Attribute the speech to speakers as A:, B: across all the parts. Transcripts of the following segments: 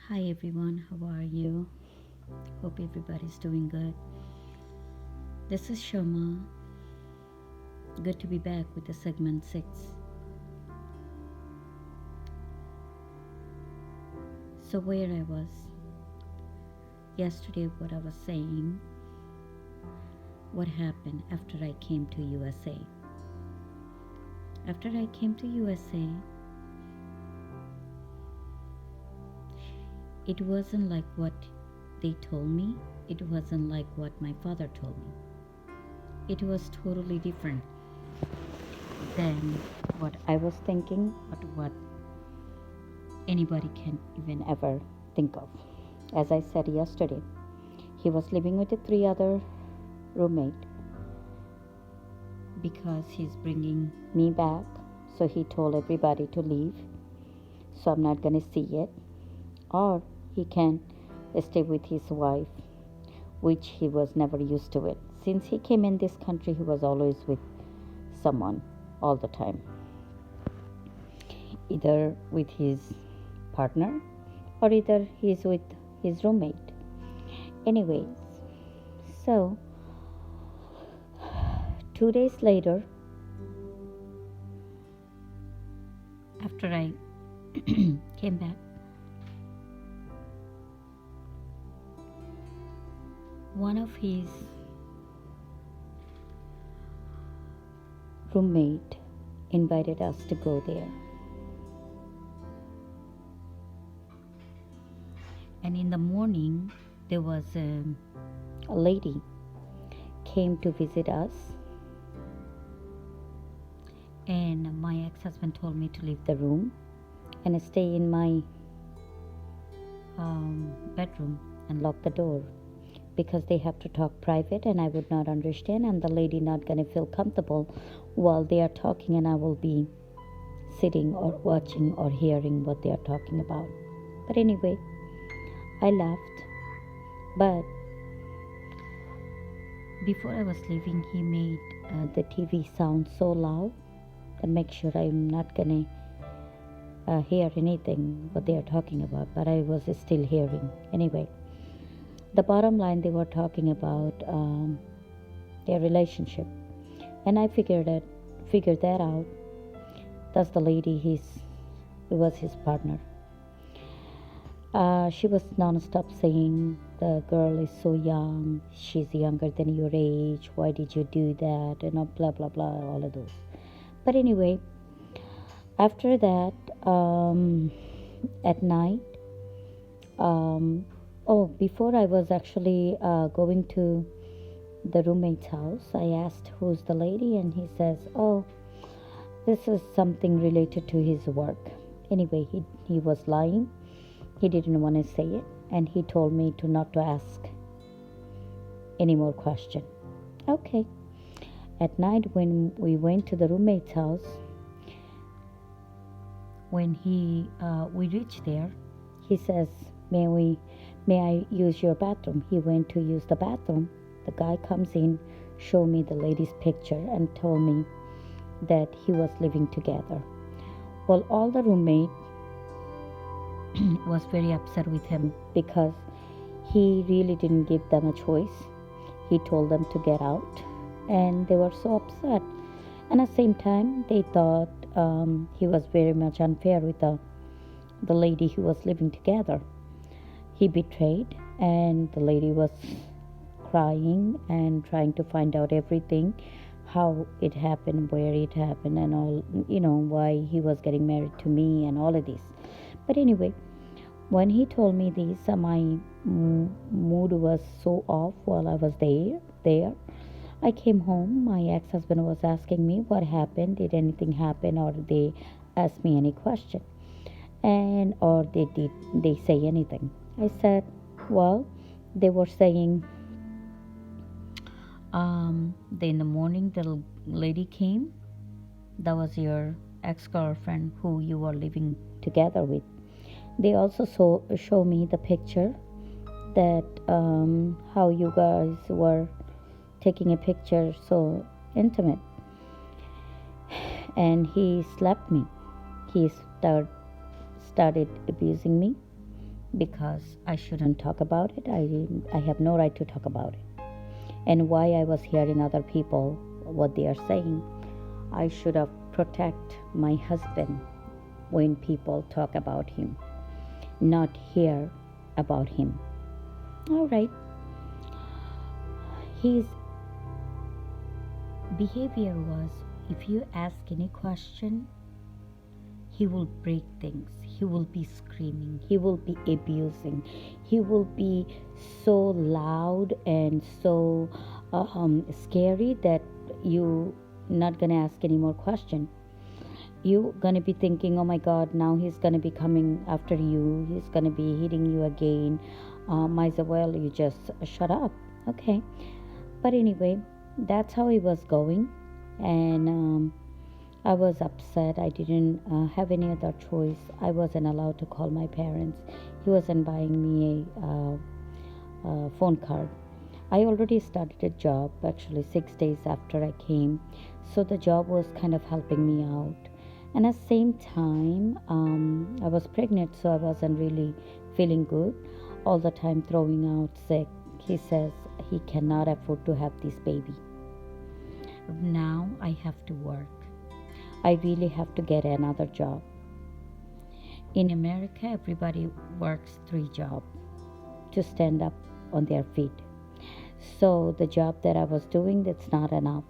A: Hi everyone, how are you? Hope everybody's doing good. This is Shoma. Good to be back with the segment 6. So, where I was yesterday, what I was saying, what happened after I came to USA. After I came to USA, it wasn't like what they told me, it wasn't like what my father told me. It was totally different than what I was thinking, or what anybody can even ever think of. As I said yesterday, he was living with the 3 other roommate because he's bringing me back. So he told everybody to leave. So I'm not going to see it. Or he can stay with his wife, which he was never used to it. Since he came in this country, he was always with someone all the time, either with his partner or either he's with his roommate. Anyways, so 2 days later, after I came back, one of his roommate invited us to go there. And in the morning, there was a lady came to visit us, and my ex-husband told me to leave the room and stay in my bedroom and lock the door, because they have to talk private and I would not understand, and the lady not going to feel comfortable while they are talking, and I will be sitting or watching or hearing what they are talking about. But anyway, I left. But before I was leaving, he made the TV sound so loud to make sure I'm not going to hear anything what they are talking about, but I was still hearing. Anyway, the bottom line, they were talking about their relationship, and I figured that out. That's the lady. It was his partner. She was non-stop saying, the girl is so young, she's younger than your age, why did you do that, and blah blah blah, all of those. But anyway, after that, at night, before I was actually going to the roommate's house, I asked who's the lady, and he says, oh, this is something related to his work. Anyway, he was lying. He didn't want to say it, and he told me not to ask any more question. Okay. At night, when we went to the roommate's house, when we reached there, he says, may I use your bathroom? He went to use the bathroom. The guy comes in, showed me the lady's picture, and told me that he was living together. Well, all the roommate was very upset with him because he really didn't give them a choice. He told them to get out, and they were so upset. And at the same time, they thought he was very much unfair with the lady he was living together. He betrayed, and the lady was crying and trying to find out everything, how it happened, where it happened, and all, why he was getting married to me and all of this. But anyway, when he told me this, my mood was so off while I was there. I came home. My ex-husband was asking me what happened, did anything happen, or they asked me any question, or did they say anything. I said, well, they were saying in the morning the lady came. That was your ex-girlfriend who you were living together with. They also show me the picture that how you guys were taking a picture so intimate, and he slapped me. He started abusing me, because I shouldn't talk about it. I have no right to talk about it. And why I was hearing other people what they are saying, I should have protect my husband when people talk about him, not hear about him. All right. His behavior was, if you ask any question, he will break things. He will be screaming. He will be abusing. He will be so loud and so scary that you not gonna ask any more question. You gonna be thinking, oh my God, now he's gonna be coming after you. He's gonna be hitting you again. Might as well you just shut up. Okay. But anyway, that's how it was going, and I was upset. I didn't have any other choice. I wasn't allowed to call my parents. He wasn't buying me a phone card. I already started a job actually 6 days after I came, so the job was kind of helping me out. And at the same time, I was pregnant, so I wasn't really feeling good. All the time throwing out sick. He says he cannot afford to have this baby. Now I have to work. I really have to get another job. In America, everybody works 3 jobs to stand up on their feet. So the job that I was doing, that's not enough.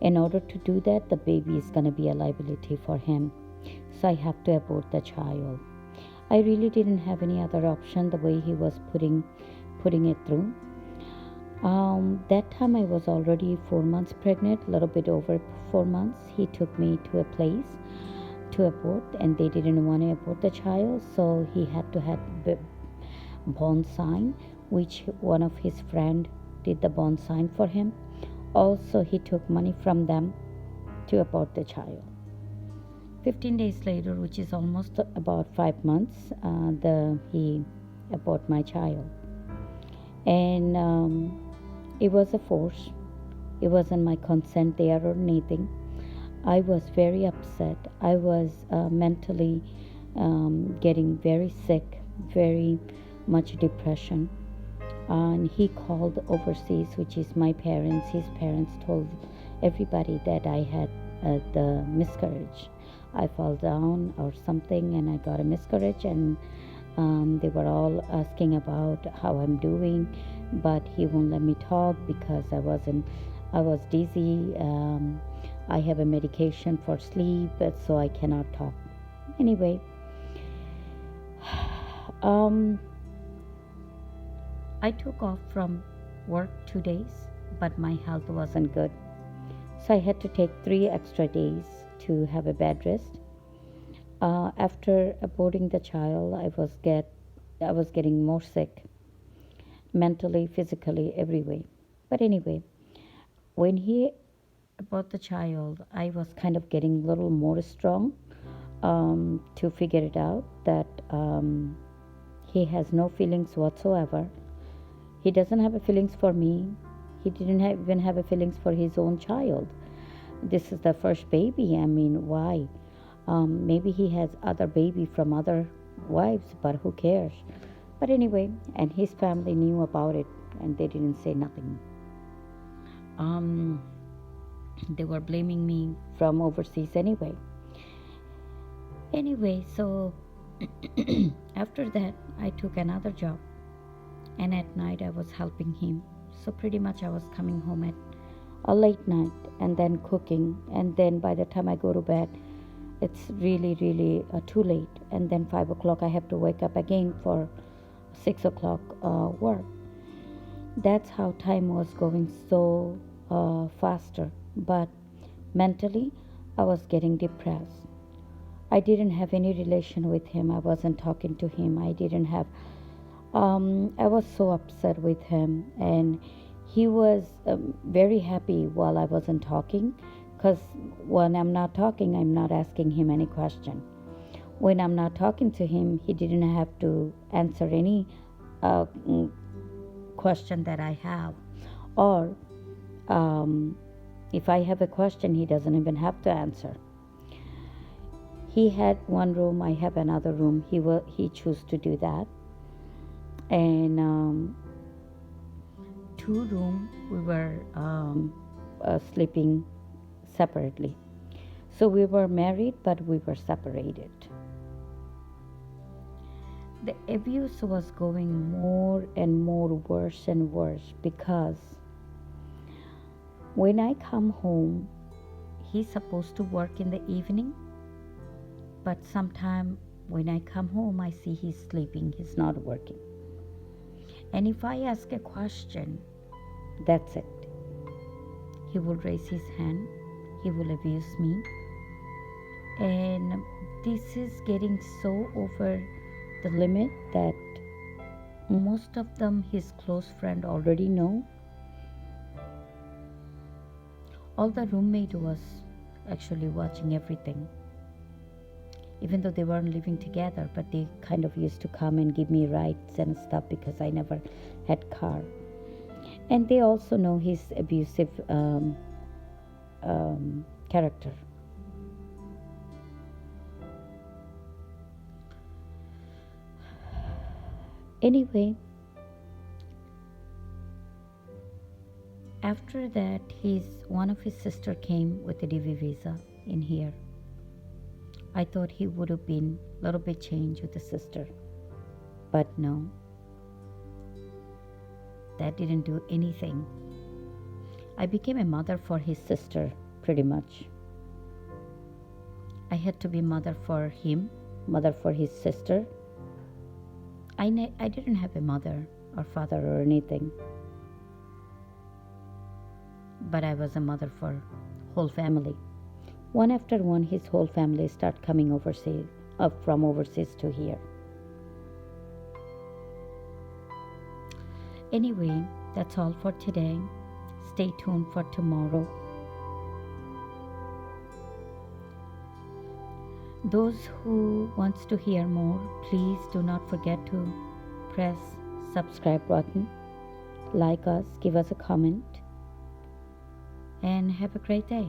A: In order to do that, the baby is going to be a liability for him. So I have to abort the child. I really didn't have any other option the way he was putting it through. That time I was already 4 months pregnant, a little bit over 4 months. He took me to a place to abort, and they didn't want to abort the child, so he had to have bond sign, which one of his friend did the bond sign for him. Also, he took money from them to abort the child. 15 days later, which is almost about 5 months, he aborted my child, and it was a force. It wasn't my consent there or anything. I was very upset. I was mentally getting very sick, very much depression. And he called overseas, which is my parents. His parents told everybody that I had the miscarriage. I fell down or something and I got a miscarriage, and they were all asking about how I'm doing, but he won't let me talk because I was dizzy. I have a medication for sleep, so I cannot talk. Anyway, I took off from work 2 days, but my health wasn't good. So I had to take 3 extra days to have a bed rest. After aborting the child, I was getting more sick, mentally, physically, every way. But anyway, when he aborted the child, I was kind of getting a little more strong to figure it out that he has no feelings whatsoever. He doesn't have a feelings for me. He didn't even have a feelings for his own child. This is the first baby. I mean, why? Maybe he has other baby from other wives, but who cares? But anyway, and his family knew about it, and they didn't say nothing. They were blaming me from overseas anyway. Anyway, so after that, I took another job, and at night I was helping him. So pretty much I was coming home at a late night and then cooking, and then by the time I go to bed, it's really, really too late. And then 5 o'clock I have to wake up again for 6 o'clock work. That's how time was going so faster. But mentally, I was getting depressed. I didn't have any relation with him. I wasn't talking to him. I was so upset with him, and he was very happy while I wasn't talking, because when I'm not talking, I'm not asking him any question. When I'm not talking to him, he didn't have to answer any question that I have, or if I have a question, he doesn't even have to answer. He had one room, I have another room. He chose to do that. and two room we were sleeping separately. So we were married, but we were separated. The abuse was going more and more worse and worse because when I come home, he's supposed to work in the evening, but sometime when I come home, I see he's sleeping, he's not working. And if I ask a question, that's it. He will raise his hand, he will abuse me. And this is getting so over the limit that most of them his close friend already know. All the roommate was actually watching everything, even though they weren't living together, but they kind of used to come and give me rides and stuff because I never had car. And they also know his abusive character. Anyway, after that, one of his sister came with a DV visa in here. I thought he would have been a little bit changed with the sister, but no, that didn't do anything. I became a mother for his sister, pretty much. I had to be mother for him, mother for his sister. I didn't have a mother or father or anything, but I was a mother for whole family. One after one, his whole family start coming overseas, up from overseas to here. Anyway, that's all for today. Stay tuned for tomorrow. Those who wants to hear more, please do not forget to press subscribe button, like us, give us a comment, and have a great day.